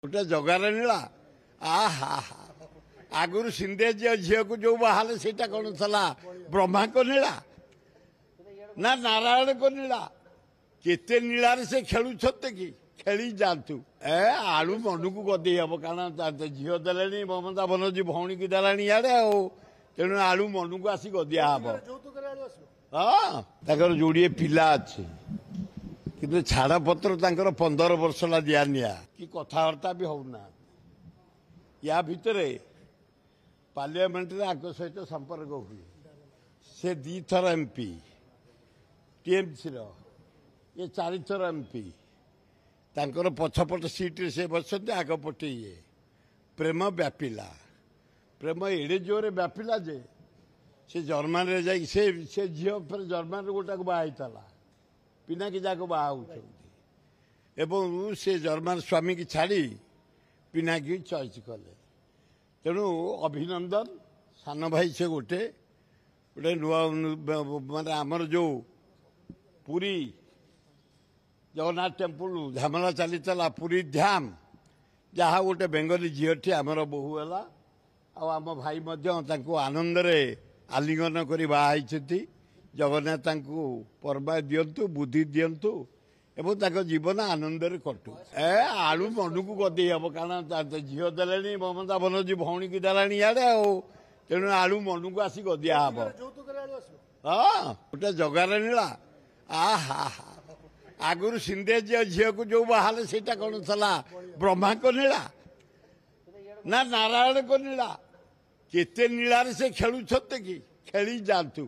गोटे जगार नीला आहा आगुरी सिंधे झील को जो बाहर से कौन था ब्रह्मा को नीला ना नारायण को नीला केते नीलार से खेलुं कि खेली जातु ए आलू मन को गदे हम कारण झील दे ममता बनर्जी भौणी की देला इे तेणु आलू मन को आसी गदिया हम हाँ जोड़े पिला अच्छे कि छाड़पत्र 15 वर्ष ला दिया निया कि कथबार्ता भी होना या भितर पार्लियामेंट आग सहित संपर्क हुए से 2 थर एमपी टीएमसी ये 4 थर एमपी तांकर पछपट सीट से बसते आगपटे ये प्रेम व्यापिला प्रेम एड़े जोरे व्यापिला जे से जर्मान रे जाई से झील फिर जर्मान गोटा को बाहला पिनाकी जाक बाहा एवं से जर्मान स्वामी की छाड़ी पिनाकी चॉइस कले तेणु अभिनंदन सान भाई से गोटे गोटे नुआ माने आमर जो पुरी जगन्नाथ टेम्पल झामला चली चला पुरी धाम जहाँ गोटे बेंगली झीटी आमर बोहू है आम भाई आनंद आलिंगन कर बाहर जगन्नाथ पर्वा दिंतु बुद्धि दिंतु एवं जीवन आनंद कटु ए आलू मन को गदे हम कारण झील दे ममता बनर्जी भौणी की देला इे तेणु आलू मन को आसी गदिया हम हाँ गोटे जगार नीला आहा आगुरी सिंधे झील को जो बाहर से कौन था ब्रह्मा को नीला ना नारायण को नीला केते नीलार से खेलुं कि खेली जातु।